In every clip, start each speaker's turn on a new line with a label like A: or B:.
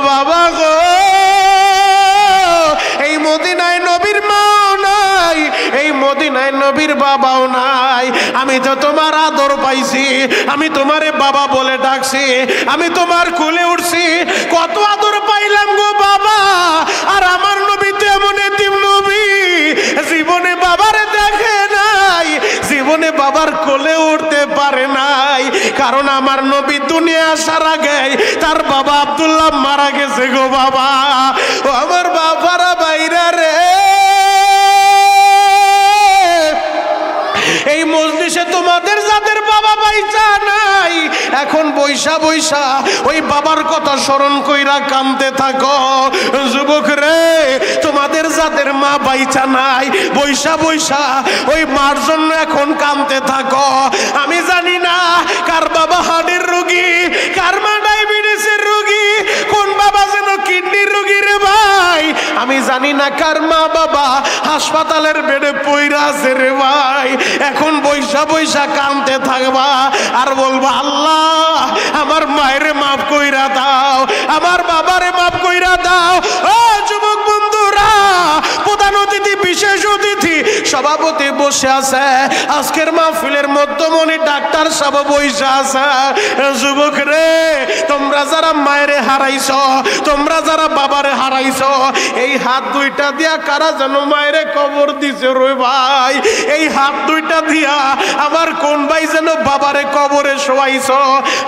A: বাবা গো, এই মদিনায় নবীর মাও নাই, এই মদিনায় নবীর বাবাও নাই। আমি তো তোমার আদর পাইছি, আমি তোমারে বাবা বলে ডাকছি, আমি তোমার কোলে উঠছি, কত আদর পাইলাম গো বাবা। আর আমার নবী তো এমন এতিম নবী, জীবনে বাবারে দেখে নাই, জীবনে বাবার কোলে উঠতে পারে নাই। কারণ আমার নবী দুনিয়া আসার আগে তার বাবা আব্দুল্লাহ মারা গেছে গো বাবা। ও আমার বাবারা বাইরা রে, এই মজলিসে তোমাদের যাদের বাবা বাইচা নাই, এখন বৈশা বৈশা ওই বাবার কথা স্মরণ কইরা কাঁদতে থাকো। যুবক রে, তোমাদের যাদের মা বাইচা নাই, বৈশা বৈশা ওই মার জন্য এখন কাঁদতে থাকো। আমি জানি না কার বাবা হার্টের রোগী, কার মা ডায়াবেটিসের রোগী, কোন বাবা যেন কিডনির রোগী রে ভাই। আমি জানি না কার মা বাবা হাসপাতালের বেডে পইরা আছে রে ভাই। এখন বৈশা বৈশা কাঁদতে থাকবা আর বলবা, আল্লাহ আমার মায়েরে মাফ কইরা দাও, আমার বাবারে মাফ কইরা দাও। ও যুবক বন্ধুরা, প্রধান অতিথি, বিশেষ অতিথি, সভাপতি বসে আছে, আজকের মাহফিলের মধ্যমণি ডাক্তার সাহেব বসে আছে। যুবক রে, তোমরা যারা মায়েরে হারাইছো, তোমরা যারা বাবারে হারাইছো, এই হাত দুইটা দিয়া কারা যেন মায়েরে কবর দিছে রে ভাই। এই হাত দুইটা দিয়া আমার কোন ভাই যেন বাবারে কবরে শোয়াইছো।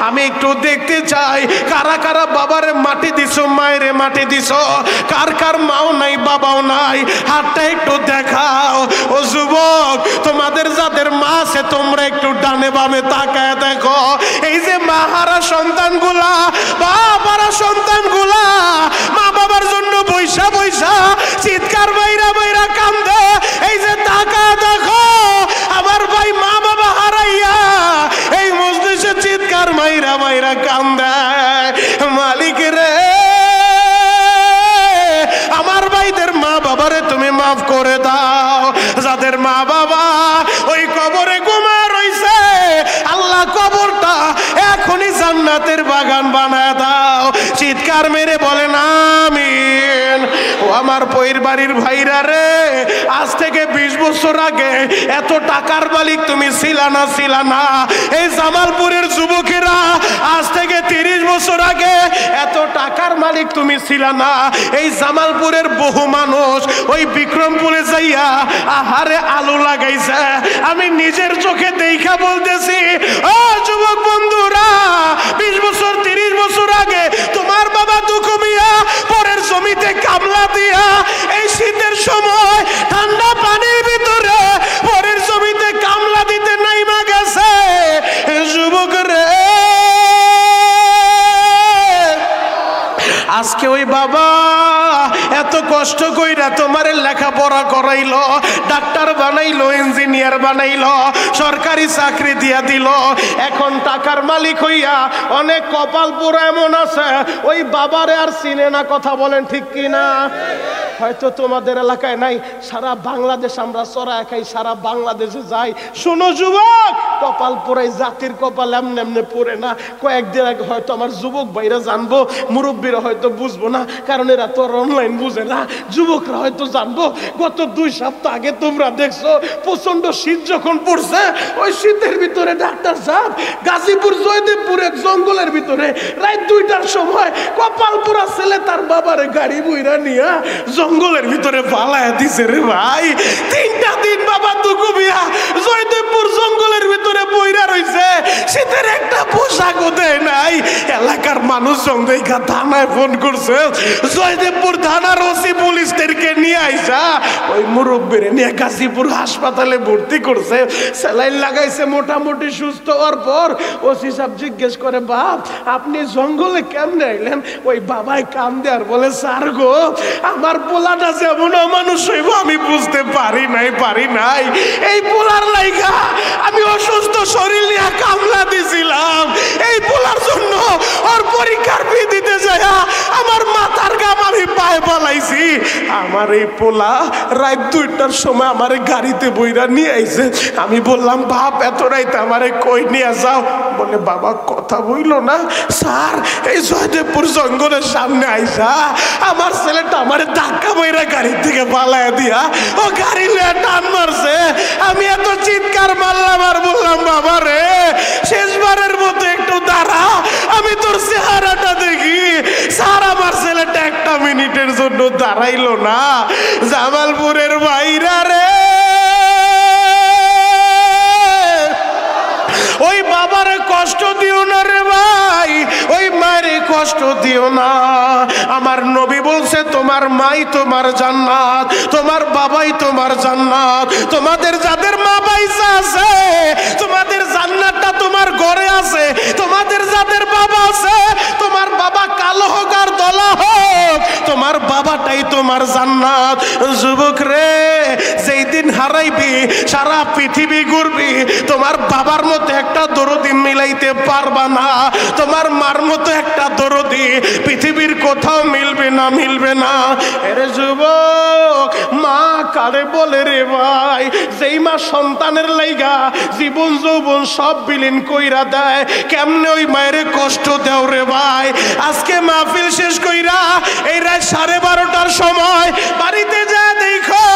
A: আমি একটু দেখতে চাই কারা কারা বাবারে মাটি দিছো, মায়েরে মাটি দিছো, কার কার মাও নাই বাবাও নাই, হাতটা একটু দেখাও। ও যুবক, তোমাদের যাদের মা আছে তোমরা একটু ডানে বামে তাকায় দেখো। এই যে মাহারা সন্তানগুলা, বাবারা সন্তানগুলা মা বাবার জন্য বৈশা বৈশা চিৎকার বাইরা বাইরা কান্দে। এই যে তাকায় দেখো, আমার ভাই মা বাবা হারাইয়া এই মজলিসে চিৎকার মাইরা মাইরা কান্দে। মালিক রে, আমার ভাইদের মা বাবারে তুমি মাফ করে দাও। যাদের মা বাবা ওই কবরে ঘুমায় রইছে, আল্লাহ কবরটা এখনই জান্নাতের বাগান বানায় দাও। চিৎকার মেরে বলেন আমিন। ও আমার পৈর বাড়ির ভাইরা রে, আজ থেকে 20 বছর আগে এত টাকার মালিক তুমি ছিলা না, ছিলা না। এই জামালপুরের যুবকেরা, আজ থেকে 30 বছর আগে এত টাকার মালিক তুমি ছিলা না। এই জামালপুরের বহু মানুষ ওই বিক্রমপুরে যাইয়া আহারে আলু লাগাইছে। আমি নিজের চোখে দেখা বলতেছি, ও যুবক বন্ধুরা, 20 বছর 30 বছর আগে তোমার বাবা দুঃখ মিয়া পরের জমিতে কামলা দিয়া এই শীতের সময় ঠান্ডা পানির ভিতরে পরের জমিতে কামলা দিতে নাইমা গেছে। যুবক রে, আজকে ওই বাবা এত কষ্ট কইরা তোমারে লেখাপড়া করাইলো, ডাক্তার বানাইলো, ইঞ্জিনিয়ার বানাইলো, সরকারি চাকরি দিয়া দিল। এখন টাকার মালিক হইয়া অনেক কপাল পোড়া এমন আছে ওই বাবারে আর চিনে না। কথা বলেন ঠিক কিনা? হয়তো তোমাদের এলাকায় নাই, সারা বাংলাদেশ আমরা চড়ায় খাই, সারা বাংলাদেশে যাই। শোনো যুবক, কপাল পোড়াই জাতির কপাল এমনি এমনি পড়ে না। কয়েকদিন আগে হয়তো আমার যুবক ভাইরা জানবো, মুরব্বীরা হয়তো বুঝবো না, কারণ এরা তো আর অনলাইন বুঝে না। যুবকরা হয়তো জানবো, গত 2 সপ্তাহ আগে তোমরা দেখছো প্রচন্ড শীত যখন পড়ছে, ওই শীতের ভিতরে ডাক্তার সাহেব গাজীপুর জয়দেবপুর এক জঙ্গলের ভিতরে রাত 2টার সময় কপাল পোড়া ছেলে তার বাবারে গাড়ি বইরা নিয়া জঙ্গলের ভিতরে পালায়া দিছে রে ভাই। 3টা দিন বাবা দুঃখু মিয়া জয়দেবপুর জঙ্গলের ভিতরে বইরা রইছে, শীতের একটা পোশাকও দেয় নাই। এলাকার মানুষজন দেখা থানায় ফোন করছে, জয়দেবপুর থানার ওসি পুলিশদেরকে নিয়ে আইসা ওই মুরব্বীর নিয়ে গাজীপুর হাসপাতালে ভর্তি করছে, স্যালাইন লাগাইছে। মোটামুটি সুস্থ হওয়ার পর ওসি সাহেব জিজ্ঞেস করে, বাপ আপনি জঙ্গলে কেমনে আইলেন? ওই বাবাই কান্দে আর বলে, স্যার গো, আমার পোলাটা যেমন অমানুষ হইব আমি বুঝতে পারি নাই। এই পোলার লাইগা আমি অসুস্থ শরীর নিয়ে কামলা দিছিলাম। এই পোলার জন্য ওর পরীক্ষার ফি দিতে যায় আমার মাথার গাম আমি পায়ে পালাইছি। আমার এই পোলা রাত 2টার সময় আমার গাড়িতে বইরা নিয়ে আইছে। আমি বললাম বাপ এত রাইতে আমারে কই নিয়ে যাও? বলে বাবা কথা বইল না স্যার, এই জয়দেবপুর জঙ্গলের সামনে আইসা আমার ছেলেটা আমারে ধাক্কা বইরা গাড়ি থেকে পালায় দিয়া ও গাড়ি নিয়ে টান মারছে। আমি এত চিৎকার মারলাম আর বললাম বাবা রে শেষবারের মতো একটু দাঁড়া, আমি তোর চেহারাটা দেখি। স্যার আমার ছেলেটা 1 মিনিটের জন্য দাঁড়াইলো না। জামালপুরের ভাইরা রে, ওই বাবারে কষ্ট দিও না রে ভাই, ওই মায়েরে কষ্ট দিও না। আমার নবী বলছে তোমার মাই তোমার জান্নাত, তোমার বাবাই তোমার জান্নাত। তোমাদের যাদের মা বাইসা আছে তোমাদের জান্নাতটা তোমার ঘরে আছে। তোমাদের যাদের বাবা আছে তোমার বাবা কালো হোক আর দলা হোক তোমার বাবাটাই তোমার জান্নাত। যুবক রে, যেই দিন হারাইবি সারা পৃথিবী ঘুরবি, তোমার বাবার মতো একটা দরদি মিলাইতে পারবা না। তোমার মার মতো একটা দরদি পৃথিবীর কোথাও মিলবে না, মিলবে না। এরে যুবক, মা কারে বলে রে ভাই? যেই মা সন্তানের লাইগা জীবন যৌবন সব বিলীন কইরা দেয়, কেমনে ওই মায়ের কষ্ট দেও রে ভাই? আজকে মাহফিল শেষ কইরা এই রাত 12:30টার সময় বাড়িতে যা দেখো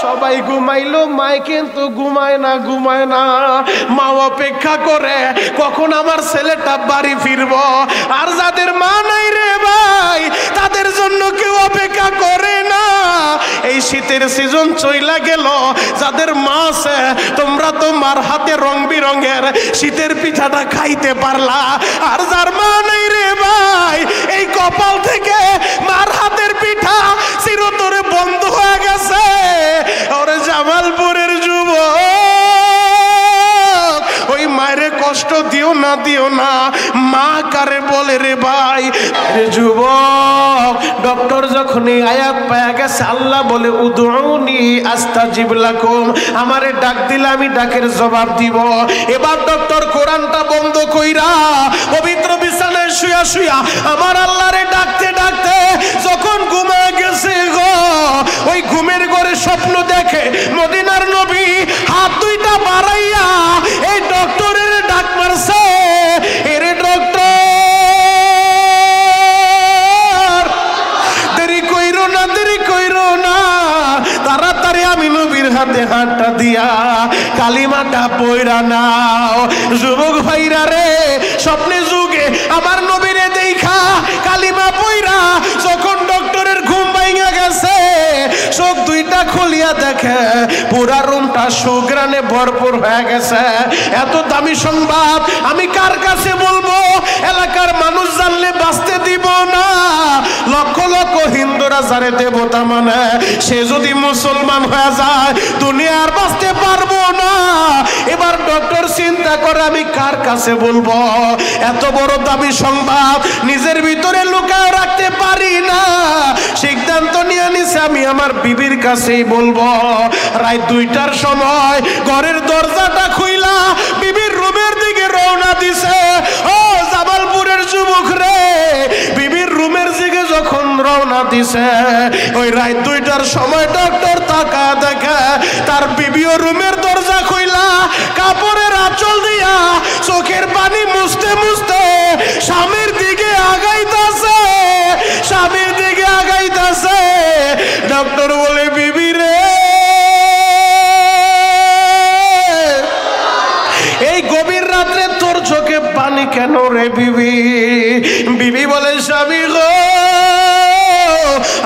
A: সবাই ঘুমাইলো, মাই কিন্তু ঘুমায় না, ঘুমায় না। মা অপেক্ষা করে কখন আমার ছেলেটা বাড়ি ফিরবো। আর যাদের মা নাই রে ভাই তাদের জন্য কেউ অপেক্ষা করে না। এই শীতের সিজন চইলা গেল, যাদের মা আছে তোমরা তো মার হাতে রং বিরঙের শীতের পিঠাটা খাইতে পারলা। আর যার মা নাই রে ভাই, এই কপাল থেকে মার হাতের পিঠা চিরতরে বন্ধ হয়ে গেছে। ওরে জামালপুরের যুবক, ওই মায়ের কষ্ট দিও না, দিও না। মা কারে বলে রে ভাই? রে যুবক, ডক্টর যখন এই আয়াত পায়া গেছে, আল্লাহ বলে উদউনি আস্তাজিব লাকুম, আমারে ডাক দিলে আমি ডাকের জবাব দিব। এবার ডক্টর কোরআনটা বন্ধ কইরা পবিত্র বিছানায় শুয়া শুয়া আমার আল্লাহরে ডাকতে ডাকতে যখন ঘুমায় গেছে গো, ওই ঘুমের ঘরে স্বপ্ন দেখে মদিনার নবী হাত 2টা বাড়াইয়া এই ডক্টরের ডাক মারছে। এরে ডক্টর, দেরি কইরো না, দেরি কইরো না, তাড়াতাড়ি আমি নবীর হাতে হাতটা দিয়া কালিমাটা পয়রা নাও। যুবক ভাইরা রে, স্বপ্নে যুগে আমার নবীরে দেখা কালিমা পয়রা যখন ডক্টরের ঘুম ভাঙা গেছে, চোখ 2টা খুলিয়া দেখে পুরা রুমটা সুঘ্রাণে ভরপুর হয়ে গেছে। এত দামি সংবাদ আমি কার কাছে বলবো? এলাকার মানুষ জানলে বাঁচতে দিব না। লক্ষ লক্ষ হিন্দুরা যারে দেবতা মানে, সে যদি মুসলমান হয়ে যায় দুনিয়ার বাঁচতে পারবো না। এবার ডক্টর চিন্তা করে আমি কার কাছে বলবো? এত বড় দামি সংবাদ নিজের ভিতরে লুকায় রাখতে পারি না। সিদ্ধান্ত নিয়ে নিছে আমি আমার বিবির কাছেই বলবো। রাত 2টার সময় ঘরের দরজাটা খুইলা বিবির রুমের দিকে রওনা দিছে। ও জামালপুরের যুবক রে, বিবির রুমের দিকে যখন রওনা দিছে, ওই রাত 2টার সময় ডক্টর তাকা দেখে তার বিবিও রুমের দরজা খুইলা কাপড়ের আঁচল দিয়া চোখের পানি মুছতে মুছতে স্বামীর দিকে আগাইতাছে, স্বামীর দিকে আগাইতাছে। ডক্টর বলে বিবি রে, এই গভীর রাত্রে তোর চোখে পানি কেন রে বিবি? বিবি বলে স্বামী গো,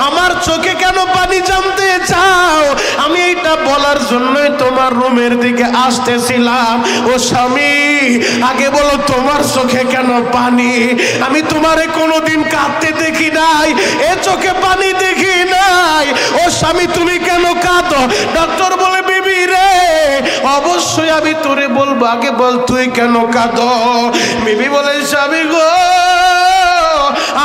A: আমার চোখে কেন পানি জানতে চাও? আমি এইটা বলার জন্যই তোমার রুমের দিকে আসতেছিলাম। ও স্বামী, আগে বলো তোমার চোখে কেন পানি? আমি তোমারে কোনোদিন কাঁদতে দেখি নাই, এ চোখে পানি দেখি নাই। ও স্বামী, তুমি কেন কাঁদো? ডক্টর বলে বিবি রে, অবশ্যই আমি তোরে বলবো, আগে বল তুই কেন কাঁদো? বিবি বলে স্বামী গো,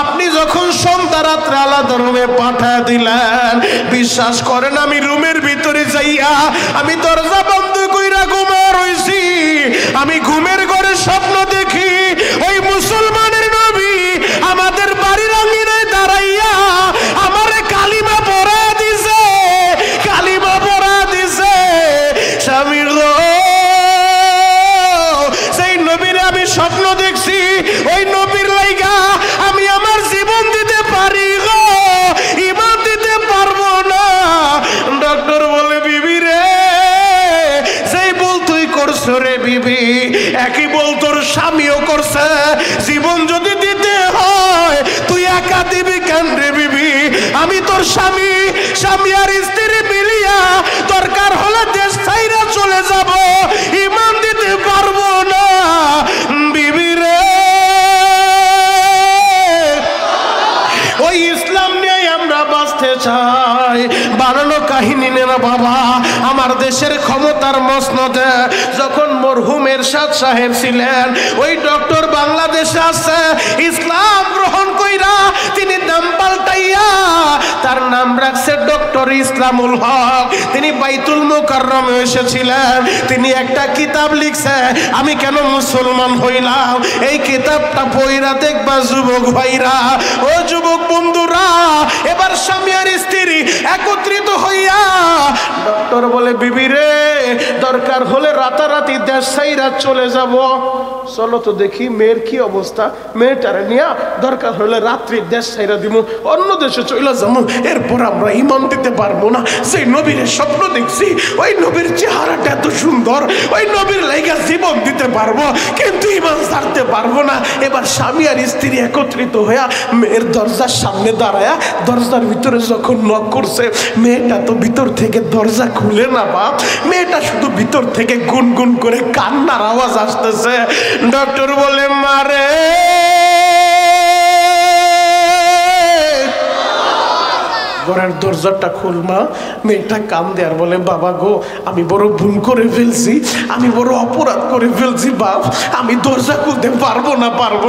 A: আপনি যখন সন্ধ্যা রাত্রে আলাদা রুমে পাঠা দিলেন, বিশ্বাস করেন আমি রুমের ভিতরে যাইয়া আমি দরজা বন্ধ কইরা ঘুমা রইছি। আমি ঘুমের ঘরে স্বপ্ন দেখি ওই মুসলমানের নবী আমাদের বাড়ির আঙ্গিনায় দাঁড়াইয়া আমারে কালিমা স্বামী, স্বামী আর স্ত্রী মিলিয়া দরকার হলে দেশ ছাইরা চলে যাব, ঈমান দিতে পারবো না। বিবি রে, ওই ইসলাম নিয়ে আমরা বাঁচতে চাই, বানানো কাহিনী না বাবা। আমার দেশের ক্ষমতার মসনদে যখন মরহুম এরশাদ সাহেব ছিলেন, ওই ডক্টর বাংলাদেশে আসছে, ইসলাম গ্রহণ কইরা তিনি নাম পাল্টাইয়া তার নাম রাখছে ডক্টর ইসলামুল হক। তিনি বাইতুল মুকাররমে এসেছিলেন, তিনি একটা কিতাব লিখছে, আমি কেন মুসলমান হইলাম। এই কিতাবটা পড়া দেখবা যুবক ভাইরা, ও যুবক বন্ধুরা, এবার স্বামী আর স্ত্রী একত্রিত হইয়া ডক্টর বলে, বিবি রে, দরকার হলে রাতারাতি দেশ ছাইরা চলে যাব, চলো তো দেখি মেয়ের কি অবস্থা, মেয়েটারে নিয়া দরকার হলে রাত্রি দেশ ছাইরা দিব, অন্য দেশে চলে যাবো, এরপর আমরা ঈমান দিতে পারবো না। সেই নবীর স্বপ্ন দেখছি, ওই নবীর চেহারাটা এত সুন্দর, ওই নবীর লাইগা জীবন দিতে পারবো, কিন্তু ঈমান ছাড়তে পারবো না। এবার স্বামী আর স্ত্রী একত্রিত হইয়া মেয়ের দরজার সামনে দাঁড়ায়া দরজার ভিতরে যখন নক করছে, মেয়েটা তো ভিতর থেকে দরজা খুলে না বাপ, মেয়েটা শুধু ভিতর থেকে গুনগুন করে কান্নার আওয়াজ আসতেছে। ডক্টর বলে, মারে ঘরের দরজাটা খুলমা। মেয়েটা কান্দে আর বলে, বাবা গো, আমি বড় ভুল করে ফেলছি, আমি বড় অপরাধ করে ফেলছি বাপ, আমি দরজা খুলতে পারবো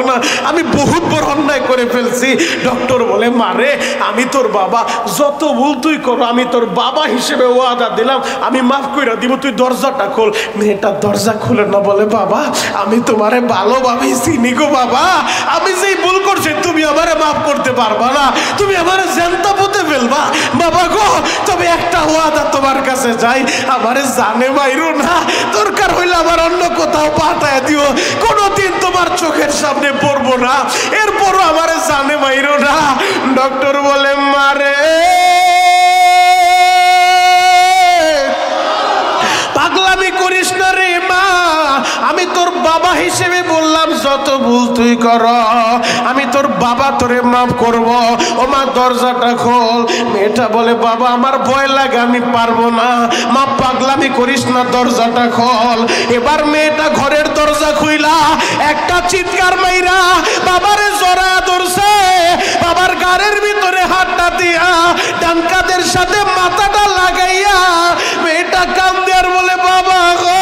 A: না, আমি বহুত বড় অন্যায় করে ফেলছি। ডক্টর বলে, মারে, আমি তোর বাবা, যত ভুল তুই করো আমি তোর বাবা হিসেবে ওয়াদা দিলাম, আমি মাফ করে দিব, তুই দরজাটা খোল। মেয়েটা দরজা খুলে না, বলে, বাবা আমি তোমারে ভালোভাবে চিনি গো বাবা, আমি যেই ভুল করছি তুমি আমারে মাফ করতে পারবা না, তুমি আমারে জ্যান্ত পুঁতে ফেলবা বাবা গো, তবে একটা ওয়াদা তোমার কাছে যাই, আমারে জানে মাইরো না, দরকার হইলে আবার অন্য কোথাও পাঠায় দিও, কোনোদিন তোমার চোখের সামনে পড়বো না, এরপরও আমারে জানে মাইরো না। ডক্টর বলে, মারে পাগলামি করিস না রে মা, আমি তোর বাবা হিসেবে বললাম, যত ভুল তুই কর আমি তোর বাবা তোরে মাফ করব। ও মা দরজাটা খোল। মেয়েটা বলে, বাবা আমার ভয় লাগে, আমি পারবো না। মা পাগলামি করিস না, দরজাটা খোল। এবার মেয়েটা ঘরের দরজা খুইলা একটা চিৎকার মাইরা বাবারে জড়ায়া ধরছে, বাবার গাড়ির ভিতরে হাতটা দিয়া ডান কাঁধের সাথে মাথাটা লাগাইয়া মেয়েটা কান্দে আর বলে, বাবা গো,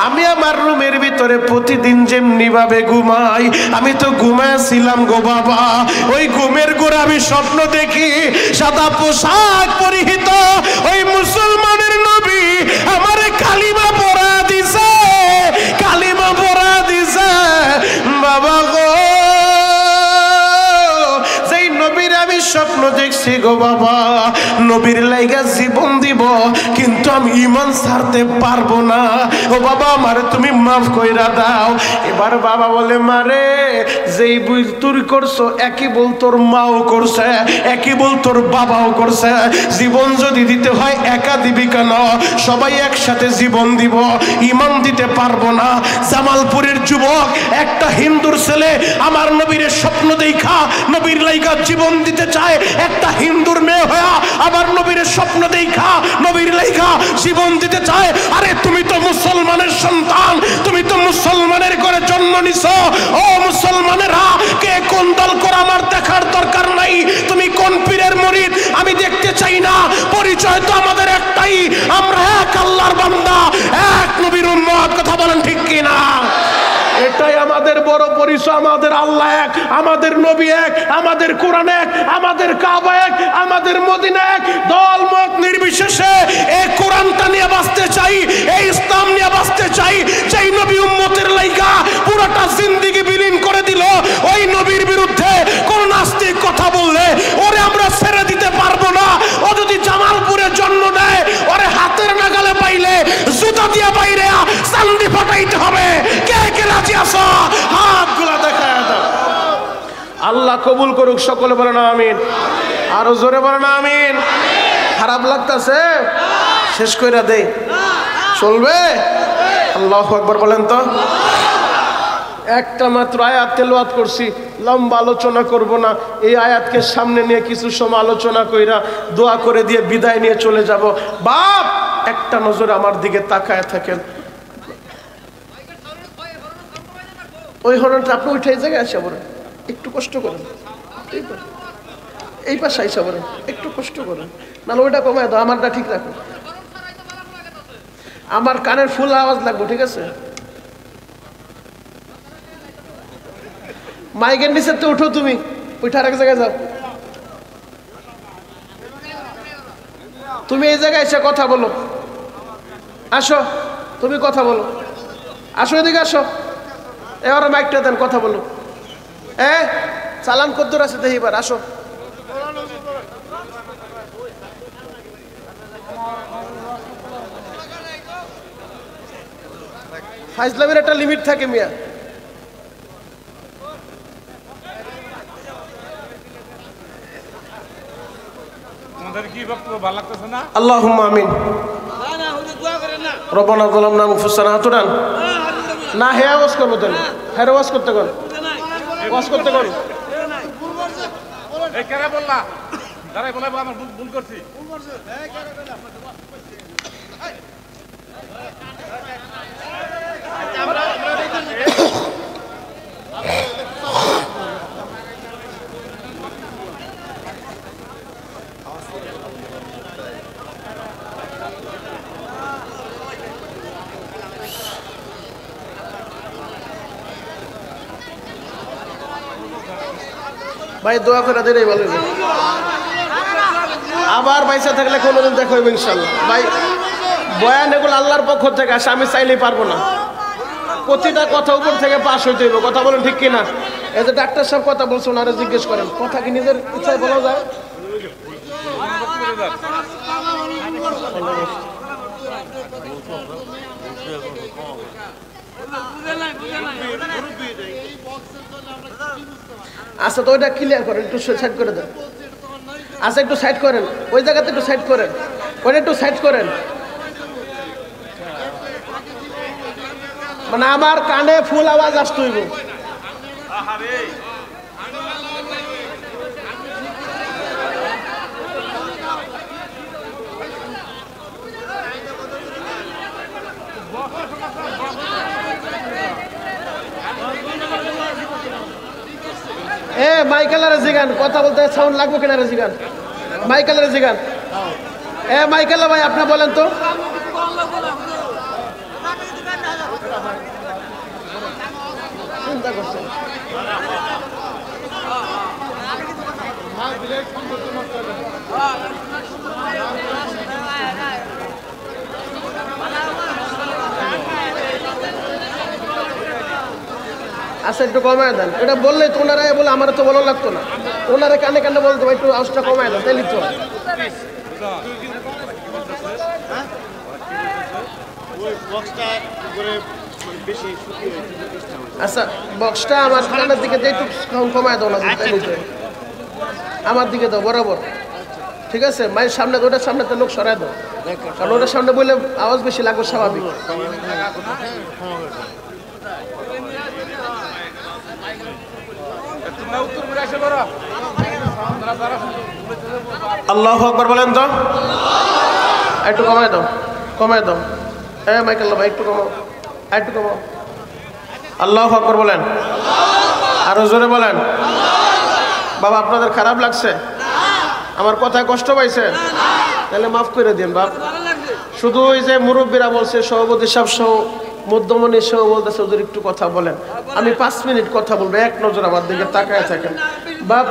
A: আমি আমার রুমের ভিতরে প্রতিদিন যেমনি ভাবে ঘুমাই, আমি তো ঘুমাইছিলাম গো বাবা, ওই ঘুমের ঘোরে আমি স্বপ্ন দেখি সাদা পোশাক পরিহিত ওই মুসলমানের নবী আমারে কালিমা পড়া দিছে, কালিমা পড়া দিছে বাবা গো, যেই নবীর আমি স্বপ্ন দেখছি গো বাবা, নবীর লাইগা জীবন দিব, কিন্তু আমি ঈমান ছাড়তে পারবো না। ও বাবা আমারে তুমি মাফ কইরা দাও। এবার বাবা বলে, মারে যেই বুঝ তুই করছো একই বল তোর মাও করছে, একই বল তোর বাবাও করছে, জীবন যদি দিতে হয় একা দিবি কেন, সবাই একসাথে জীবন দিব, ঈমান দিতে পারবো না। জামালপুরের যুবক একটা হিন্দুর ছেলে আমার নবীর স্বপ্ন দেখা নবীর লাইগা জীবন দিতে চায়, একটা হিন্দুর মেয়ে হয়ে আমার নবীর স্বপ্ন দেখা নবীর লাইগা জীবন দিতে চায়। আরে তুমি তো মুসলমানের সন্তান, তুমি তো মুসলমানের ঘরে জন্ম নিছো। ও মুসলমানেরা, কে কোন দল করে আমার দেখার দরকার নাই, তুমি কোন পীরের মুরিদ আমি দেখতে চাই না, পরিচয় তো আমাদের একটাই, আমরা এক আল্লাহর বান্দা, এক নবীর উম্মত। কথা বলেন ঠিক কিনা? এটাই আমাদের বড় পরিচয়, আমাদের আল্লাহ এক, আমাদের নবী এক, আমাদের কোরআন এক, আমাদের কাবা এক, আমাদের মদিনা এক, দল মত নির্বিশেষে এই কোরআনটা নিয়ে বাঁচতে চাই, এই ইসলাম নিয়ে বাঁচতে চাই। যেই নবী উম্মতের লাইগা পুরোটা জিন্দেগি বিলীন করে দিল, ওই নবীর বিরুদ্ধে কোন নাস্তিক কথা বললে ওরে আমরা ছেড়ে দিতে পারবো না। ও যদি জামালপুরে জন্ম নেয়, ওরে হাতের নাগালে পাইলে জুতা দিয়া বাইরে চান্দি ফাটাইতে হবে। কে কে রাজি আছো? হাতগুলা দেখায় দাও। আল্লাহ কবুল করুক, সকলে বলেন আমিন, আরো জোরে বলেন আমিন। খারাপ লাগতেছে? শেষ কইরা দেই, চলবে? আল্লাহু আকবার বলেন তো। একটা মাত্র আয়াত তেলাওয়াত করছি, লম্বা আলোচনা করব না। এই আয়াতকে সামনে নিয়ে কিছু সময় আলোচনা কইরা দোয়া করে দিয়ে বিদায় নিয়ে চলে যাব। বাপ একটা নজর আমার দিকে তাকায় থাকেন। ওই হরণটা আপনি উঠে এই জায়গায় আসা বলেন, একটু কষ্ট করেন, এই পাশে আইসা বলেন, একটু কষ্ট করেন, নাহলে ওইটা কমায় দাও, আমারটা ঠিক রাখো। আমার কানের ফুল আওয়াজ লাগবে, ঠিক আছে? মাইকের নিচে তো উঠো, তুমি উঠে আর এক জায়গায় যাও। তুমি এই জায়গায় এসে কথা বলো, আসো, তুমি কথা বলো, আসো এদিকে আসো। এবার মাইকটা দেন, কথা বলো। চালান কদ্দুর আছে দেখি, এবার আসো। ফাইজলামের একটা লিমিট থাকে মিয়া। আল্লাহুম্মা আমিন। রব্বানা যালামনা আনফুসানা, হাতুরান না হে আওয়াজ করবো, দেন হ্যাঁ আওয়াজ করতে কর, আওয়াজ করতে কর। এই কেন বললা দাঁড়াই বলে আমার ভুল করছি। ভাই দোয়া করে দেন, এই ভালো। আবার পয়সা থাকলে কোনোদিন দেখা হইবে ইনশাল্লাহ। ভাই বয়ান এগুলো আল্লাহর পক্ষ থেকে আসে, আমি চাইলেই পারবো না। প্রতিটা কথা উপর থেকে পাস হইতে হইব, কথা বলেন ঠিক কিনা? এই যে ডাক্তার সাহেব কথা বলছে, ওনারা জিজ্ঞেস করেন, কথা কি নিজের ইচ্ছায় বলা যায়? আচ্ছা, তো ওইটা ক্লিয়ার করেন, একটু সাইড করে দেন। আচ্ছা একটু সাইড করেন, ওই জায়গাতে একটু সাইড করেন, ওইটা একটু সাইড করেন। মানে আমার কানে ফুল আওয়াজ আসতে হইব। মাইকেলের জিগান, কথা বলতে সাউন্ড লাগবে কিনা রে জিগান, মাইকেলের জিগান। মাইকেল ভাই আপনি বলেন তো। চিন্তা করছেন আচ্ছা, একটু কমায় দেন। এটা বললে তো ওনারা বলে, আমার তো বলা লাগতো না, ওনারা কানে কানে বলতো একটু আওয়াজটা কমায় দেন, তাই লিখতে হয়। আচ্ছা বক্সটা আমার কানের দিকে একটু কমায় দাও না, আমার দিকে দাও বরাবর, ঠিক আছে? মায়ের সামনে, ওটার সামনে তো লোক সরাই দাও, কারণ ওটার সামনে বললে আওয়াজ বেশি লাগবে, স্বাভাবিক। আল্লাহু আকবার বলেন তো। একটু কমায় দাও, কমায় দাও। মাইকেল ভাই একটু কমাও, একটু কমাও। আল্লাহু আকবার বলেন, আরো জোরে বলেন। বাবা আপনাদের খারাপ লাগছে? আমার কথায় কষ্ট পাইছে? তাহলে মাফ করে দিন বাপ। শুধু ওই যে মুরব্বীরা বলছে, সভাপতি সাহেব সহ মধ্যমণি সহ বলতেছে ওদের একটু কথা বলেন। আমি 5 মিনিট কথা বলবো, এক নজর আমার দিকে তাকায় থাকেন বাপ।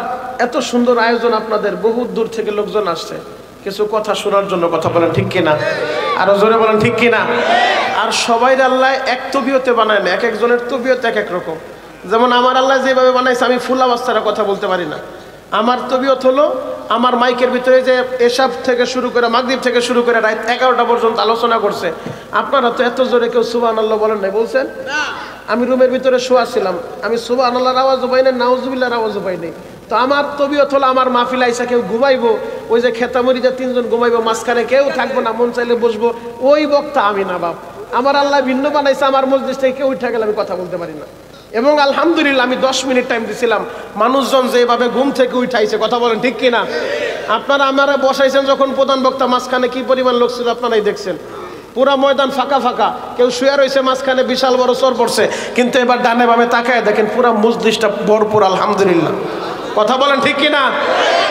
A: এত সুন্দর আয়োজন আপনাদের, বহুত দূর থেকে লোকজন আসছে কিছু কথা শোনার জন্য, কথা বলেন ঠিক কিনা? আরো জোরে বলেন ঠিক কিনা? আর সবাই আল্লাহ এক তবিয়তে বানায় না, এক একজনের তবিয়ত এক এক রকম। যেমন আমার আল্লাহ যেভাবে বানাইছে, আমি ফুল আওয়াজ ছাড়া কথা বলতে পারি না। আমার তবিয়ত হলো, আমার মাইকের ভিতরে যে এশাব থেকে শুরু করে মাগরিব থেকে শুরু করে রাত 11টা পর্যন্ত আলোচনা করছে, আপনারা তো এত জোরে কেউ সুবহানাল্লাহ বলেন নাই, বলছেন? আমি রুমের ভিতরে শোয়া ছিলাম, আমি সুবহানাল্লাহর আওয়াজও পাই নাই, নাউজুবিল্লাহর আওয়াজও পাই নাই। তো আমার তবিয়ত হলো, আমার মাহফিল আইসা কেউ ঘুমাইবো, ওই যে খেতামরিতে 3 জন ঘুমাইবো, মাঝখানে কেউ থাকবো না, মন চাইলে বসবো, ওই বক্তা আমি না বাপ। আমার আল্লাহ ভিন্ন বানাইছে, আমার মজলিস থেকে কেউ উঠে গেলে আমি কথা বলতে পারি না। এবং আলহামদুলিল্লাহ আমি 10 মিনিট টাইম দিছিলাম, মানুষজন যেভাবে ঘুম থেকে উঠাইছে, কথা বলেন ঠিক কিনা? আপনারা আমারা বসাইছেন যখন প্রধান বক্তা, মাঝখানে কি পরিমাণ লোক ছিল আপনারাই দেখছেন। পুরা ময়দান ফাঁকা ফাঁকা, কেউ শুয়ে রয়েছে মাঝখানে, বিশাল বড় চর পড়ছে। কিন্তু এবার ডানে বামে তাকায় দেখেন পুরা মজলিসটা ভরপুর, আলহামদুলিল্লাহ, কথা বলেন ঠিক কিনা?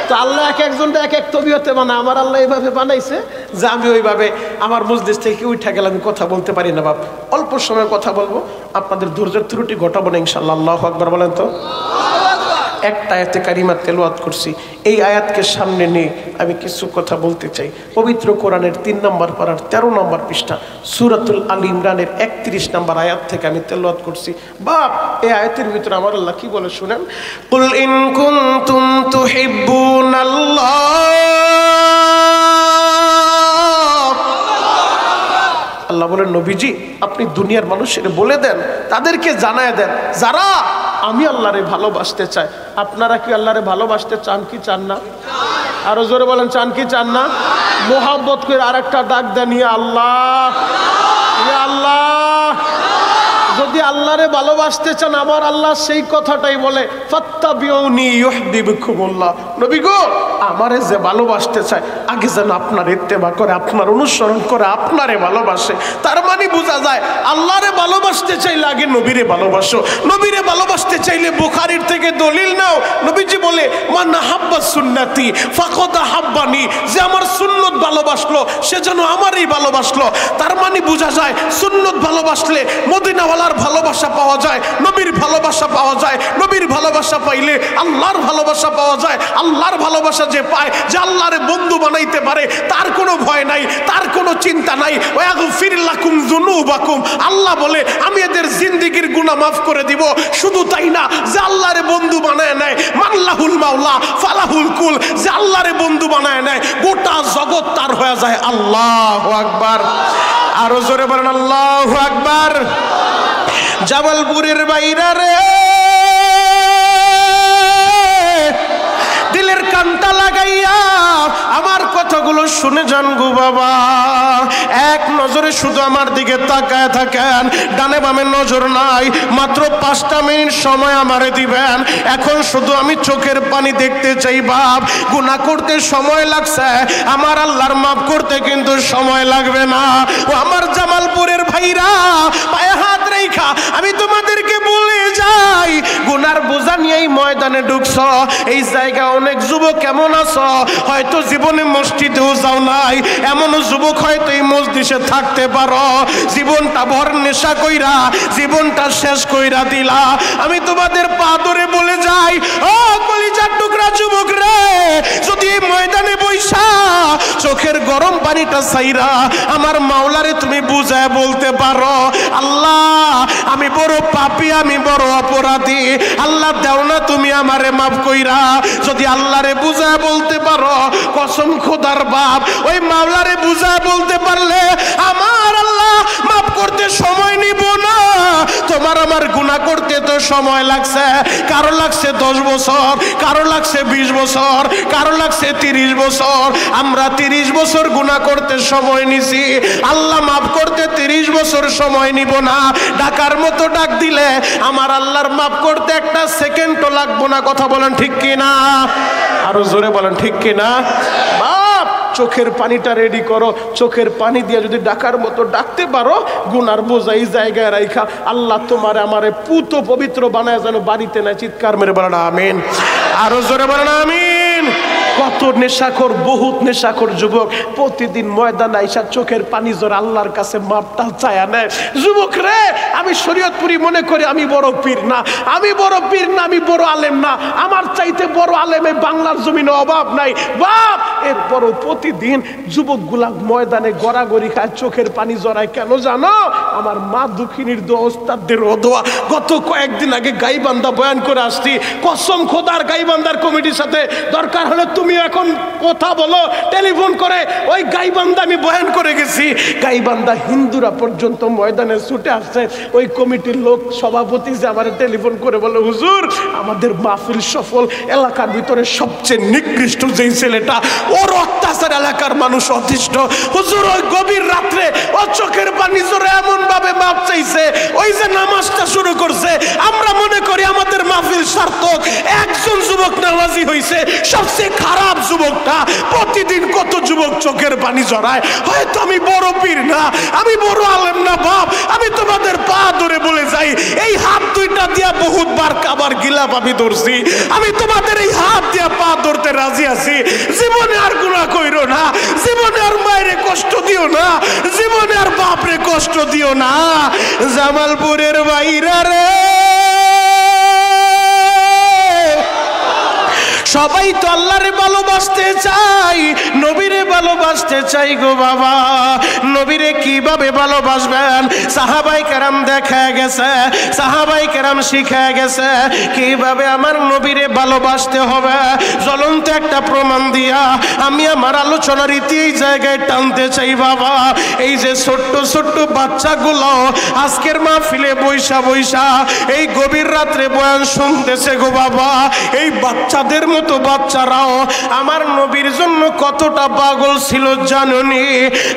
A: তো আল্লাহ এক একজনটা এক এক তবিয়তে বানায়। আমার আল্লাহ এইভাবে বানাইছে যে আমি ওইভাবে আমার মজলিস থেকে উঠে গেলে আমি কথা বলতে পারি না বাপ। অল্প সময় কথা বলবো, আপনাদের ধৈর্যের ত্রুটি ঘটাবো না ইনশাআল্লাহ। আল্লাহু আকবার বলেন তো। একটা আয়াতে কারিমা তেলাওয়াত করছি, এই আয়াতকে সামনে নিয়ে আমি কিছু কথা বলতে চাই। পবিত্র কোরআনের 3 নম্বর পারার 13 নম্বর পৃষ্ঠা সূরাতুল আল ইমরানের 31 নম্বর আয়াত থেকে আমি তেলাওয়াত করছি। বাপ, এই আয়াতের ভিতরে আমার আল্লাহ কি বলে শুনেন। কুল ইন কুনতুম তুহিব্বুনাল্লাহ, আল্লাহ বলেন নবীজি আপনি দুনিয়ার মানুষের বলে দেন, তাদেরকে জানায় দেন যারা আমি আল্লাহরে ভালোবাসতে চাই। আপনারা কি আল্লাহরে ভালোবাসতে চান কি চান না? আরো জোরে বলেন, চান কি চান না? মোহাব্বত করে আরেকটা ডাক দেন, ইয়া আল্লাহ, ইয়া আল্লাহ। যদি আল্লাহরে ভালোবাসতে চান, আমার আল্লাহ সেই কথাটাই বলে, ফাত্তাবিউনি ইউহিব্বুকুমুল্লাহ। নবী গো, আমারে যে ভালোবাসতে চায় আগে যেন আপনার ইত্তেবা করে, আপনার অনুসরণ করে, আপনারে ভালোবাসে। তার মানে বোঝা যায় আল্লাহরে ভালোবাসতে চাইলে আগে নবীরে ভালোবাসো। নবীরে ভালোবাসতে চাইলে বুখারীর থেকে দলিল নাও। নবীজি বলে, মান আহাব্বা সুন্নতি ফাকাদ আহাব্বানি, যে আমার সুন্নত ভালোবাসলো সে যেন আমারই ভালোবাসলো। তার মানে বোঝা যায় সুন্নত ভালোবাসলে মদিনাওয়ালার ভালোবাসা পাওয়া যায়, নবীর ভালোবাসা পাওয়া যায়। নবীর ভালোবাসা পাইলে আল্লাহর ভালোবাসা পাওয়া যায়। আল্লাহর ভালোবাসা যে পায়, যে আল্লাহরে বন্ধু বানাইতে পারে, তার কোনো ভয় নাই, তার কোনো চিন্তা নাই। ওয়াগফির লাকুম যুনুবাকুম, আল্লাহ বলে আমি এদের জিন্দেগীর গুনাহ মাফ করে দিব। শুধু তাই না, যে আল্লাহরে বন্ধু বানায় নেয়, মাল্লাহুল মাওলা ফালাহুল কুল, যে আল্লাহরে বন্ধু বানায় নেয় গোটা জগৎ তার হয়ে যায়। আল্লাহু আকবার, আরো জোরে বলেন আল্লাহু আকবার। জামালপুরের বাইরা রে, দিলের কানটা লাগাইয়া আমার কথাগুলো শুনে যান গো বাবা। এক নজরে শুধু আমার দিকে তাকায় থাকেন, ডানে বামে নজর নাই। মাত্র 5টা মিনিট সময় আমারে দিবেন। এখন শুধু আমি চোখের পানি দেখতে চাই বাপ। গুনাহ করতে সময় লাগছে, আমার আল্লাহর মাফ করতে কিন্তু সময় লাগবে না। ও আমার জামালপুরের ভাইরা, পায়ে হাত রেখা আমি তোমাদেরকে বলে যাই, গুনার বোঝা নিয়ে এই ময়দানে ঢুকছ, এই জায়গা অনেক যুবক কেমন আছো, হয়তো জীবনে মসজিদেও যাও নাই, এমন যুবক হয়তো এই মসজিদে থাকতে পারো। জীবনটা ভর নেশা কইরা জীবনটা শেষ কইরা দিলা। আমি তোমাদের পা ধরে বলে যাই, ও কলিজার টুকরা যুবক রে, যদি এই ময়দানে বইসা চোখের গরম পানিটা ছাইরা আমার মাওলারে তুমি বুঝায় বলতে পারো, আল্লাহ আমি বড় পাপী, আমি বড় অপরাধী, আল্লাহ দেও না তুমি আমারে মাফ কইরা। যদি আল্লাহরে বুঝায় বলতে পারো, কসম খোদার বাপ, ওই মাওলারে বুঝায় বলতে পারলে আমার আল্লাহ মাফ করতে সময় নিব না। তোমার আমার গুনাহ করতে তো সময় লাগছে, কারো লাগছে 10 বছর, কারো লাগছে 20 বছর, কারো লাগছে 30 বছর। আমরা 30 বছর গুনাহ করতে সময় নিছি, আল্লাহ মাফ করতে 30 বছর সময় নিব না। ডাকার মতো ডাক দিলে আমার আল্লাহর মাফ করতে একটা সেকেন্ডও লাগবো না। কথা বলেন ঠিক কিনা? আরো জোরে বলেন ঠিক কিনা? বাপ, চোখের পানিটা রেডি করো। চোখের পানি দিয়ে যদি ডাকার মতো ডাকতে পারো, গুনার বোঝা এই জায়গায় রাইখা আল্লাহ তোমারে আমারে পুত পবিত্র বানায় যেন বাড়িতে না। চিৎকার মেরে বলেন আমিন, আরো জোরে বলেন আমিন। কত নেশাখোর, বহুত নেশাখোর যুবক প্রতিদিন ময়দানে আইসা চোখের পানি জোর আল্লাহর কাছে মাপটা চায়া নেয়। যুবক রে, আমি শরীয়তপুরি মনে করি আমি বড় পীর না, আমি বড় পীর না, আমি বড় আলেম না, আমার চাইতে বড় আলেমে বাংলার জমিনে অভাব নাই বাপ। এরপরও প্রতিদিন যুবকগুলা ময়দানে গড়াগড়ি খায়, চোখের পানি জড়ায়। কেন জানো? আমার মা দুঃখিনীর দোয়া, ওস্তাদদের দোয়া। গত কয়েকদিন আগে গাইবান্ধা বয়ান করে আসছি, কসম খোদার গাইবান্ধার কমিটির সাথে দরকার হলে তুমি তুমি এখন কথা বলো টেলিফোন করে। ওই গাইবান্ধা আমি বয়ান করে গেছি, গাইবান্ধা হিন্দুরা পর্যন্ত ময়দানে ছুটে আসছে। ওই কমিটির লোক সভাপতি যে আমার টেলিফোন করে বলে, হুজুর আমাদের মাহফিল সফল, এলাকার ভিতরে সবচেয়ে নিকৃষ্ট যেই ছেলেটা, ওর অত্যাচার এলাকার মানুষ অতিষ্ঠ। হুজুর ওই গভীর রাত্রে ও চোখের পানি জোরে এমন ভাবে মাপ চাইছে, ওই যে নামাজটা শুরু করছে আমরা মনে করি আমাদের মাহফিল সার্থক। একজন যুবক নামাজি হইছে, সবচেয়ে খারাপ যুবকটা। প্রতিদিন কত যুবক চোখের পানি জড়ায়। হয়তো আমি বড় পীর না, আমি বড় আলেম না বাপ, আমি তোমাদের পা ধরে বলে যাই, এই হাত দুইটা দিয়া বহুতবার কাবার গিলাপ আমি ধরছি, আমি তোমাদের এই হাত দিয়া পা ধরতে রাজি আছি। জীবনে আর গুনাহ কইরো না, জীবনে আর মায়েরে কষ্ট দিও না, জীবনে আর বাপরে কষ্ট দিও না। জামালপুরের বাইরা রে, সবাই তো আল্লাহরে ভালোবাসতে চাই, নবীরে ভালোবাসতে চাই গো বাবা। নবীরে কিভাবে ভালোবাসবেন? সাহাবায়ে কেরাম দেখা গেছে, সাহাবায়ে কেরাম শিখে গেছে কিভাবে আমার নবীরে ভালোবাসতে হবে। জ্বলন্ত একটা প্রমাণ দিয়া আমি আমার আলোচনার রীতি এই জায়গায় টানতে চাই বাবা। এই যে ছোট্ট ছোট্ট বাচ্চাগুলো আজকের মাহফিলে বৈশা বৈশা এই গভীর রাত্রে বয়ান শুনতেছে গো বাবা, এই বাচ্চাদের মতো বাচ্চারাও আমার নবীর জন্য কতটা পাগল ছিল জানুনি।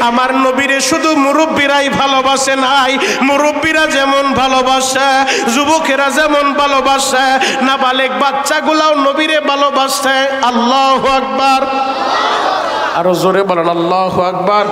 A: আমার নবীরে শুধু মুরব্বীরাই ভালোবাসে নাই, মুরব্বীরা যেমন ভালোবাসে, যুবকেরা যেমন ভালোবাসে, নাবালেগ বাচ্চাগুলাও নবীরে ভালোবাসে। আল্লাহু আকবার, আরো জোরে বলেন আল্লাহু আকবার।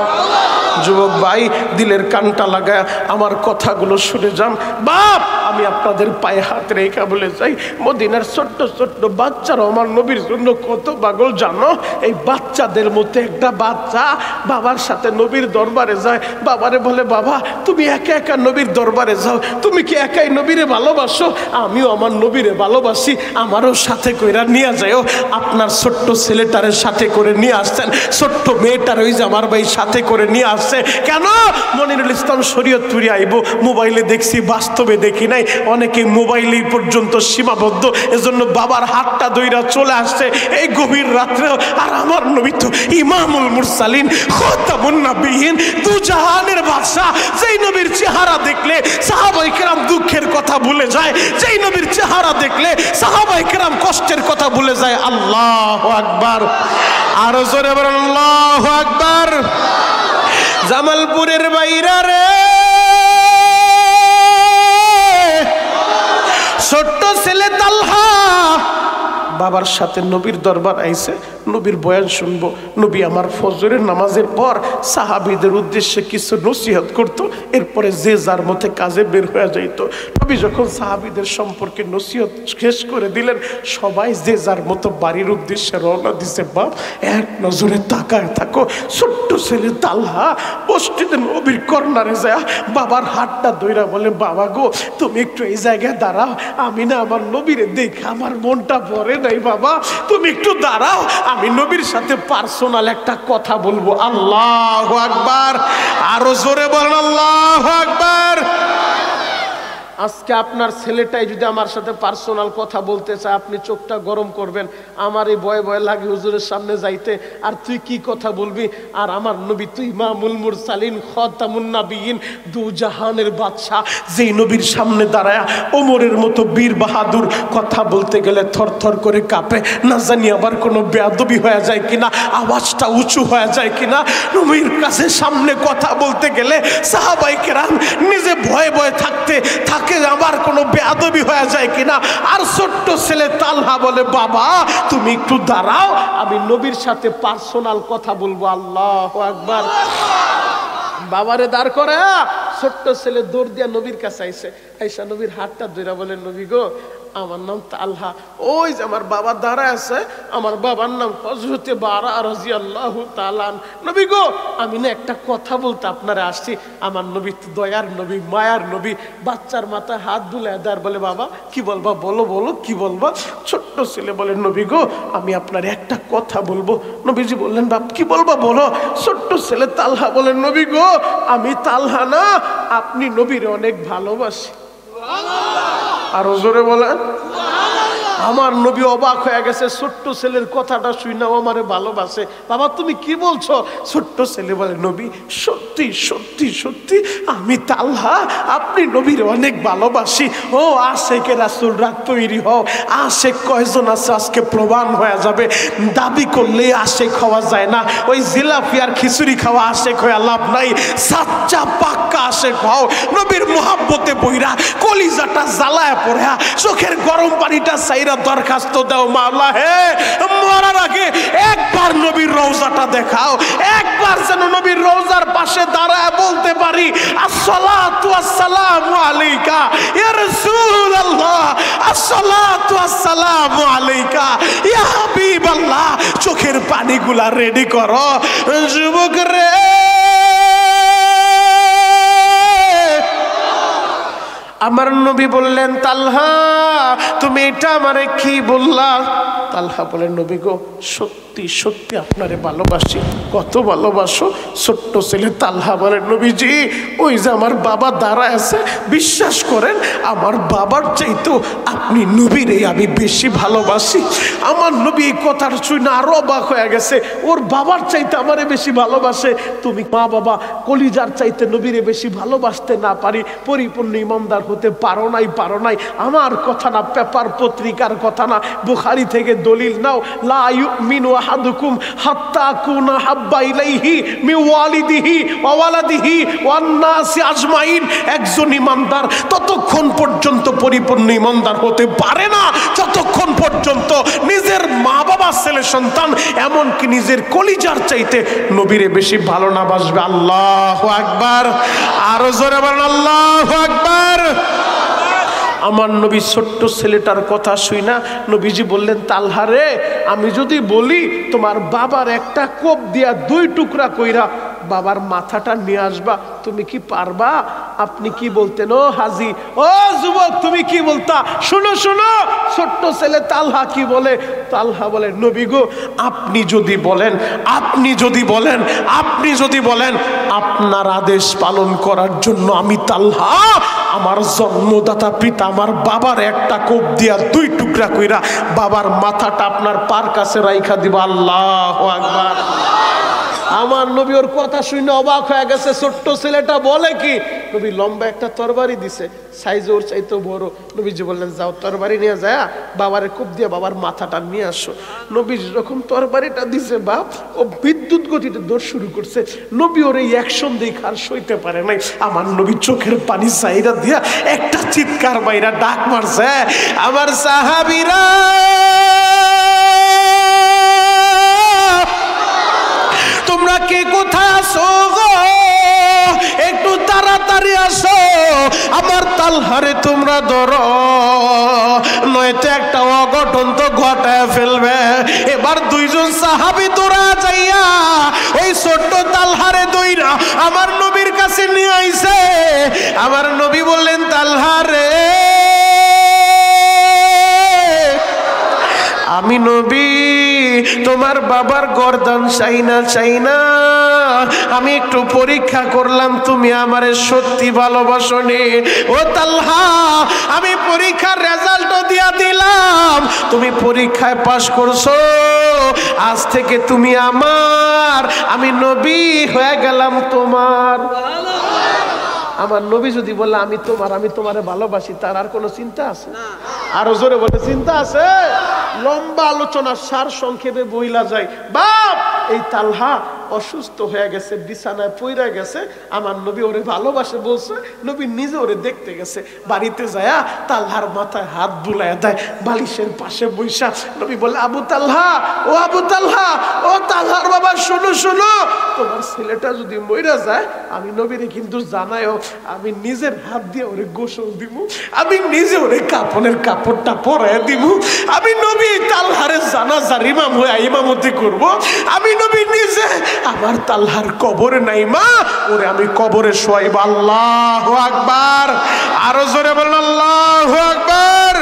A: যুবক ভাই দিলের কানটা লাগায় আমার কথাগুলো শুনে যান। বাপ আমি আপনাদের পায়ে হাত রেখে বলে যাই, মদিনার ছোট্ট ছোট্ট বাচ্চারা আমার নবীর জন্য কত পাগল জানো। এই বাচ্চাদের মধ্যে একটা বাচ্চা বাবার সাথে নবীর দরবারে যায়, বাবারে বলে, বাবা তুমি একা একা নবীর দরবারে যাও, তুমি কি একাই নবীরে ভালোবাসো? আমিও আমার নবীরে ভালোবাসি, আমারও সাথে কইরা নিয়ে যাও। আপনার ছোট্ট ছেলেটারের সাথে করে নিয়ে আসছেন, ছোট্ট মেয়েটার ওই যে আমার ভাই সাথে করে নিয়ে আসছে। কেন? মনিরুল ইসলাম শরীয়তপুরে আইব, মোবাইলে দেখছি, বাস্তবে দেখি নাই। অনেকে মোবাইলে পর্যন্ত সীমাবদ্ধ, এজন্য বাবার হাতটা ধইরা চলে আসছে এই গভীর রাত্রে। আর আমার নবী তো ইমামুল মুরসালিন, খাতামুন নবিয়িন, দুজাহানের বাদশা। যেই নবীর চেহারা দেখলে সাহাবায়ে কেরাম দুঃখের কথা ভুলে যায়, যেই নবীর চেহারা দেখলে সাহাবায়ে কেরাম কষ্টের কথা ভুলে যায়। আল্লাহু আকবার, আরো জোরে বলেন আল্লাহু আকবার। জামালপুরের বাইরা রে, ছোট্ট ছেলে তালহা বাবার সাথে নবীর দরবার আইছে, নবীর বয়ান শুনবো। নবী আমার ফজরের নামাজের পর সাহাবীদের উদ্দেশ্যে কিছু নসিহত করত, এরপরে যে যার মতে কাজে বের হয়ে যাইত। নবী যখন সাহাবীদের সম্পর্কে নসিহত শেষ করে দিলেন, সবাই যে যার মতো বাড়ির উদ্দেশ্যে রওনা দিছে। বাপ এক নজরে তাকায় থাকো, ছোট্ট ছেলে তালহা মসজিদে নবীর কর্নারে যায় বাবার হাতটা ধইরা বলে, বাবা গো তুমি একটু এই জায়গায় দাঁড়াও, আমি না আমার নবীরে দেখে আমার মনটা ভরে নাই, বাবা তুমি একটু দাঁড়াও, আমি নবীর সাথে পার্সোনাল একটা কথা বলবো। আল্লাহু আকবার, আরো জোরে বলেন আল্লাহু আকবার। আজকে আপনার ছেলেটাই যদি আমার সাথে পার্সোনাল কথা বলতে চায়, আপনি চোখটা গরম করবেন। আমার এই ভয় ভয় লাগে হুজুরের সামনে যাইতে, আর তুই কি কথা বলবি? আর আমার নবী তুই ইমামুল মুরসালিন, খাতামুন নবিয়িন, দুজাহানের বাদশা, যেই নবীর সামনে দাঁড়ায়া ওমরের মতো বীর বাহাদুর কথা বলতে গেলে থরথর করে কাঁপে, না জানি আবার কোনো বেয়াদবি হয়ে যায় কিনা, আওয়াজটা উঁচু হয়ে যায় কিনা। নবীর কাছে সামনে কথা বলতে গেলে সাহাবায়ে কেরাম নিজে ভয়ে ভয়ে থাকতে থাকে আবার কোনো বেয়াদবি হয়ে যায় কিনা। আর ছোট্ট ছেলে তালহা বলে, বাবা তুমি একটু দাঁড়াও, আমি নবীর সাথে পার্সোনাল কথা বলবো। আল্লাহু আকবার। বাবারে দাঁড় করে ছোট্ট ছেলে দৌড় দিয়া নবীর কাছে আইসে, আইসা নবীর হাতটা ধরে বলে, নবী গো আমার নাম তালহা, ওই যে আমার বাবা দাঁড়ায় আছে, আমার বাবার নাম হযরতে বারা রাদিয়াল্লাহু তাআলা। নবী গো আমি না একটা কথা বলতে আপনারা আসছি। আমার নবী তো দয়ার নবী, মায়ার নবী, বাচ্চার মাথায় হাত বুলায় দেয়, বলে বাবা কি বলবা, বলো বলো কি বলবা। ছোট্ট ছেলে বলে, নবী গো আমি আপনার একটা কথা বলবো। নবীজি বললেন, বাপ কি বলবা বলো। ছোট্ট ছেলে তালহা বলেন, নবী গো আমি তালহা না, আপনি নবীর অনেক ভালোবাসি। আরো জোরে বলেন। আমার নবী অবাক হয়ে গেছে, ছোট্ট ছেলের কথাটা শুনাও আমারে ভালোবাসে। বাবা তুমি কি বলছো? ছোট্ট ছেলে বলে, নবী সত্যি সত্যি সত্যি আমি তালহা আপনি নবীর অনেক ভালোবাসি। ও আশেকে রাসূলরা তৈরি হও। আশেক কয়জন আছে আজকে প্রমাণ হয়ে যাবে। দাবি করলে আশেক হওয়া যায় না। ওই জিলাপি আর খিচুড়ি খাওয়া আশেক হয়ে লাভ নাই। সাচ্চা পাক্কা আশেক হও। নবীর মোহাব্বতে বইরা কলিজাটা জ্বালায় পড়া, চোখের গরম পানিটা চাইরা দরখাস্ত দাও, মাওলা হে মরার আগে একবার নবীর রওজাটা দেখাও। একবার যেন নবীর রওজার পাশে দাঁড়ায় বলতে পারি, আসসালাতু ওয়াসসালামু আলাইকা ইয়া রাসূলুল্লাহ, আসসালাতু ওয়াসসালামু আলাইকা ইয়া হাবিবাল্লাহ। চোখের পানিগুলা রেডি করো যুবক রে। আমার নবী বললেন, তালহা তুমি এটা আমারে কি বললা? তালহা বলেন, নবী গো সত্যি সত্যি আপনারে ভালোবাসি। কত ভালোবাসো? ছোট্ট ছেলে তালহা বলেন, নবীজি ওই যে আমার বাবা দাঁড়ায় আছে, বিশ্বাস করেন আমার বাবার চাইতেও আপনি নবীরে আমি বেশি ভালোবাসি। আমার নবী এই কথার শুনে আরো অবাক হয়ে গেছে, ওর বাবার চাইতে আমারে বেশি ভালোবাসে। তুমি মা বাবা কলিজার চাইতে নবীরে বেশি ভালোবাসতে না পারি পরিপূর্ণ ইমানদার হতে পারো নাই। আমার কথা না, পেপার পত্রিকার কথা না, বুখারী থেকে দলিল নাও। লা ইউমিনু আহাদুকুম হাত্তা আকুনা হাব্বা ইলাইহি মিন ওয়ালিদিহি ওয়া ওয়ালাদিহি ওয়ান নাসি আজমাইন। একজন ইমানদার ততক্ষণ পর্যন্ত পরিপূর্ণ ইমানদার হতে পারে না যতক্ষণ পর্যন্ত নিজের মা বাবা, ছেলে সন্তান, এমনকি নিজের কলিজার চাইতে নবীরে বেশি ভালো না বাসবে। আল্লাহু আকবার। আরো জোরে বলেন আল্লাহু আকবার। আমার নবী ছোট্ট ছেলেটার কথা শুনা নবীজি বললেন, তালহা রে আমি যদি বলি তোমার বাবার একটা কোপ দিয়া 2 টুকরা কইরা বাবার মাথাটা নিয়ে আসবা, তুমি কি পারবা? আপনি কি বলতেন? ও হাজি, ও যুবক তুমি কি বলতা? শুনো শুনো ছোট্ট ছেলে তালহা কি বলে। তালহা বলে, নবী গো আপনি যদি বলেন আপনার আদেশ পালন করার জন্য আমি তালহা আমার জন্মদাতা পিতা আমার বাবার একটা কোপ দিয়া 2 টুকরা কইরা বাবার মাথাটা আপনার পার কাছে রাইখা দিব। আল্লাহু আকবার। আমার নবী ওর কথা শুনে অবাক হয়ে গেছে। ছোট্ট ছেলেটা বলে কি, নবী লম্বা একটা তরবারি দিছে, সাইজ ওর চাইতে বড়। নবীজি বললেন, যাও তরবারি নিয়ে যায় বাবারে কোপ দিয়ে বাবার মাথাটা নিয়ে আসো। নবী যখন তরবারিটা দিছে বাপ, ও বিদ্যুৎ গতিতে দৌড় শুরু করছে। নবী ওর এই অ্যাকশন দেখে আর সইতে পারে নাই। আমার নবী চোখের পানি চাইরা দিয়া একটা চিৎকার বাইরা ডাক মারছে, আমার সাহাবীরা তোমরা কে কোথায় আসো গো, একটু তাড়াতাড়ি আসো, আমার তালহারে তোমরা ধরো, নয়তো একটা অঘটন তো ঘটায় ফেলবে। এবার 2 জন সাহাবী দৌড়া যাইয়া ওই ছোট্ট তালহারে দইরা আমার নবীর কাছে নিয়ে আইছে। আমার নবী বললেন, তালহারে আমি নবী তোমার বাবার গর্দান চাই না আমি একটু পরীক্ষা করলাম তুমি আমারে সত্যি ভালোবাসনি। ও তালহা আমি পরীক্ষার রেজাল্টও দিয়া দিলাম, তুমি পরীক্ষায় পাশ করছো, আজ থেকে তুমি আমার, আমি নবী হয়ে গেলাম তোমার। আমার নবী যদি বলে আমি তোমারে ভালোবাসি, তার আর কোনো চিন্তা আছে? আরো জোরে বলে চিন্তা আছে? লম্বা আলোচনা সার সংক্ষেপে বইলা যায়। বাপ এই তালহা অসুস্থ হয়ে গেছে, বিছানায় পইরা গেছে, আমার নবী ওরে ভালোবাসে বলছে, নবী নিজে ওরে দেখতে গেছে। বাড়িতে যায়া তালহার মাথায় হাত বুলায় দেয়, বালিশের পাশে বৈশা নবী বলে, আবু তালহা, ও আবু তালহা, ও তালহার বাবা শোনো শোনো, তোমার ছেলেটা যদি মইরা যায় আমি নবীরে কিন্তু জানাইও, আমি নিজের হাত দিয়ে ওরে গোসল দিব, আমি নিজে ওরে কাপড়ের কাপড়টা পরায় দিব, আমি নবী তালহারে জানাজার ইমাম হয়ে ইমামতি করব, আমি নবী নিজে আমার তালহার কবরে নাই মা, ওরে আমি কবরে শোয়াইব। আল্লাহু আকবার। আরো জোরে বলেন আল্লাহু আকবার।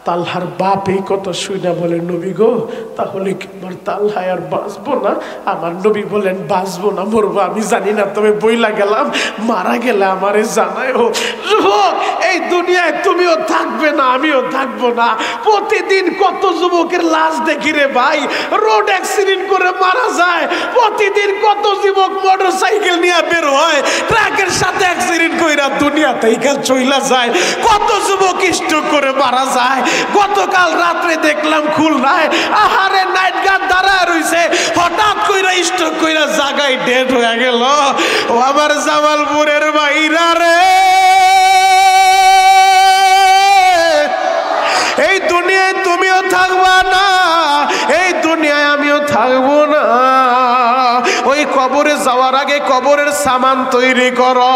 A: তালহার বাপ এই কথা শুনে বলে, নবী গো তাহলে কি আমার তালহা আর বাঁচবো না? আমার নবী বলেন, বাঁচবো না মরবো আমি জানি না, তবে বইলা গেলাম মারা গেলে আমারে জানায়। ও যুবক, এই দুনিয়ায় তুমিও থাকবে না, আমিও থাকবো না। প্রতিদিন কত যুবকের লাশ দেখি রে ভাই, রোড অ্যাক্সিডেন্ট করে মারা যায়। প্রতিদিন কত যুবক মোটর সাইকেল নিয়ে বের হয়, ট্রাকের সাথে অ্যাক্সিডেন্ট কইরা দুনিয়া থেকে চইলা যায়। কত যুবক স্ট্রোক করে মারা যায়। গতকাল রাত্রে দেখলাম খুলনায়, আহারে নাইট গার্ড দাঁড়ায় রইছে, হঠাৎ কইরা স্ট্রোক কইরা জায়গায় ডেড হয়ে গেল। ও আমার জামালপুরের ভাইরা রে, এই দুনিয়ায় তুমিও থাকবা না, এই দুনিয়ায় আমিও থাকবো না। ওই কবরে যাওয়ার আগে কবরের সামান তৈরি করো।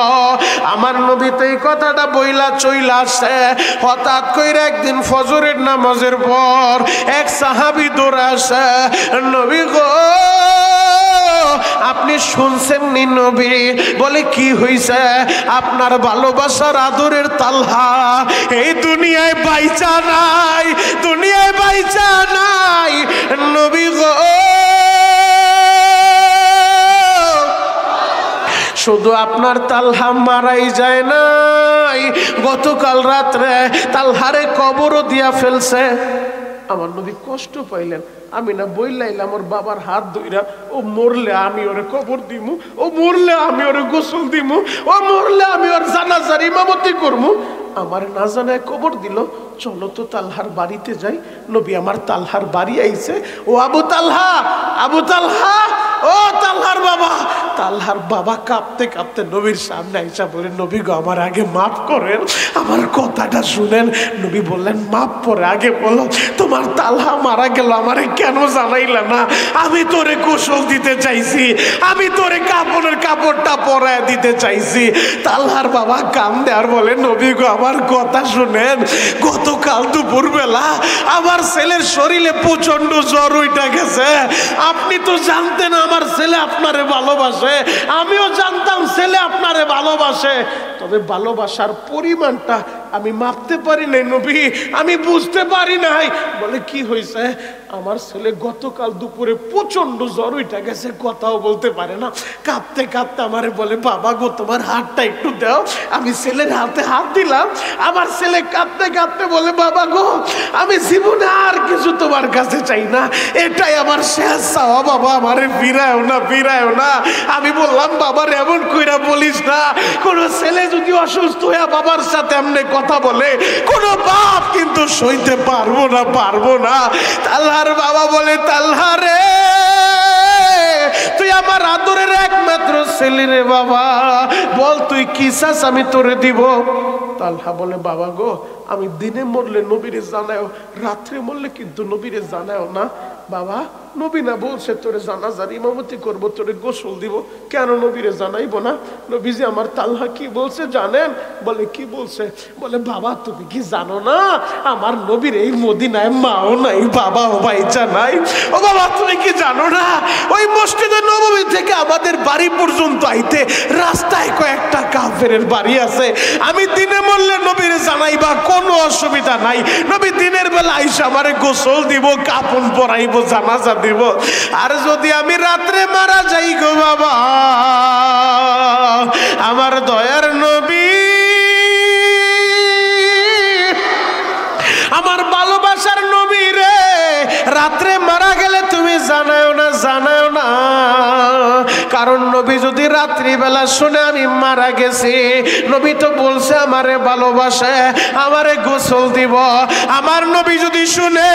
A: আমার নবী তো এই কথাটা বইলা চইলা আসে। হঠাৎ কইরা একদিন ফজরের নামাজের পর এক সাহাবী দৌড়ে আসে, নবী গো আপনি শুনছেন নি নবী? বলে কি হইছে? আপনার ভালোবাসার আদরের তালহা এই দুনিয়ায় বাইচা নাই, দুনিয়ায় বাইচা নাই। নবী গো শুধু আপনার তালহা মারাই যায় নাই, গতকাল রাত্রে তালহারে কবরও দিয়া ফেলছে। আমার নবী কষ্ট পাইলেন। আমি না বইলাইলাম ওর বাবার হাত ধইরা, ও মরলে আমি ওরে কবর দিমু, ও মরলে আমি ওরে গোসল দিমু, ও মরলে আমি ওর জানাজার ইমামতি করমু। আমার না জানায় কবর দিল। চলো তো তালহার বাড়িতে যাই। নবী আমার তালহার বাড়ি আইছে। ও আবু তালহা, আবু তালহা, ও তালহার বাবা। তালহার বাবা কাঁপতে কাঁপতে নবীর সামনে আইসা বলেন, নবী গো আমার আগে মাফ করেন, আমার কথাটা শুনেন। নবী বললেন, মাফ পরে আগে বলো তোমার তালহা মারা গেল, আমারে কেন জানাইলা না? আমি তোরে গোসল দিতে চাইছি, আমি তোরে কাপড়ের কাপড়টা পরায় দিতে চাইছি। তালহার বাবা কান্দে আর বলে, নবী গো আমার কথা শুনেন, গতকাল দুপুর বেলা আমার ছেলের শরীরে প্রচন্ড জ্বর উঠে গেছে। আপনি তো জানতেন আমার ছেলে আপনারে ভালোবাসে, আমিও জানতাম ছেলে আপনারে ভালোবাসে, তবে ভালোবাসার পরিমাণটা আমি মাপতে পারি নাই নবী, আমি বুঝতে পারি নাই। বলে কি হয়েছে? আমার ছেলে গতকাল দুপুরে প্রচন্ড জ্বর উঠে গেছে, কথাও বলতে পারে না। কাঁদতে কাঁদতে আমারে বলে, বাবা গো তোমার হাতটা একটু দাও। আমি ছেলের হাতে হাত দিলাম। আমার ছেলে কাঁদতে কাঁদতে বলে, বাবা গো আমি জীবনে আর কিছু তোমার কাছে চাই না, এটাই আমার শেষ চাওয়া, বাবা আমারে ফিরায়ও না, ফিরায়ও না। আমি বললাম, বাবার এমন কইরা বলিস না, কোন ছেলে যদি অসুস্থ হয়ে বাবার সাথে এমনি কথা বলে কোনো বাপ কিন্তু সইতে পারবো না, পারবো না। তালহার বাবা বলে, তালহা রে তুই আমার আদরের একমাত্র ছেলে রে বাবা, বল তুই কি চাস আমি তোরে দিব। তালহা বলে, বাবা গো আমি দিনে মরলে নবীরে জানাও, রাত্রে মরলে কিন্তু নবীরে জানাও না। বাবা নবী না বলছে তোরে জানাজার ইমামতি করবো, তোরে গোসল দিব, কেন নবীরে জানাইবো না? নবীজি আমার তালহা কি বলছে জানেন? বলে কি বলছে? বলে, বাবা তুমি কি জানো না আমার নবীর এই মদিনায় মাও নাই, বাবাও বাইচা নাই। ও বাবা তুমি কি জানো না ওই মসজিদে নববী থেকে আমাদের বাড়ি পর্যন্ত আইতে রাস্তায় কয়েকটা কাফেরের বাড়ি আছে। আমি দিনে মরলে নবীরে জানাইবা, কোনো অসুবিধা নাই। নবী দিনের বেলা আইসা আমারে গোসল দিব, কাপন পরাইব, জানাজা দিব। আর যদি আমি রাত্রে মারা যাই গো বাবা, আমার দয়ার নবী আমার ভালোবাসার নবী রে রাত্রে মারা গেলে তুমি জানাও না, জানাও না। কারণ নবী যদি রাত্রিবেলা শুনে আমি মারা গেছি, নবী তো বলছে আমারে ভালোবাসে, আমারে গোসল দিব। আমার নবী যদি শুনে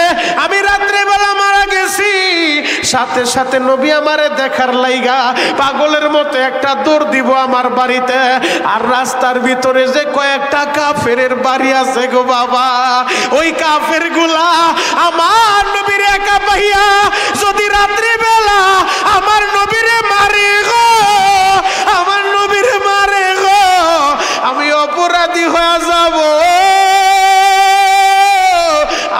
A: আমি রাত্রিবেলা মারা গেছি, সাথে সাথে নবী আমারে দেখার লাইগা পাগলের মতো একটা দৌড় দিব আমার বাড়িতে। আর রাস্তার ভিতরে যে কয়েকটা কাফেরের বাড়ি আছে গো বাবা, ওই কাফের গুলা আমার নবীর একা পাইয়া যদি রাত্রিবেলা আমার নবীরে মারে গো, আমার নবীরে মারে গো, আমি অপরাধী হয়ে যাব।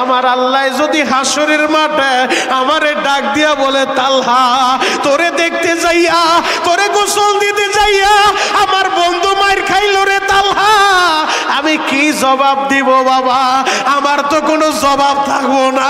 A: আমার আল্লাহ যদি হাসরের মাঠে আমারে ডাক দিয়া বলে, তালহা তোরে দেখতে যাইয়া, তোরে গোসল দিতে যাইয়া আমার বন্ধু মার খাইল রে তালহা, আমি কি জবাব দিব বাবা? আমার তো কোনো জবাব থাকবো না।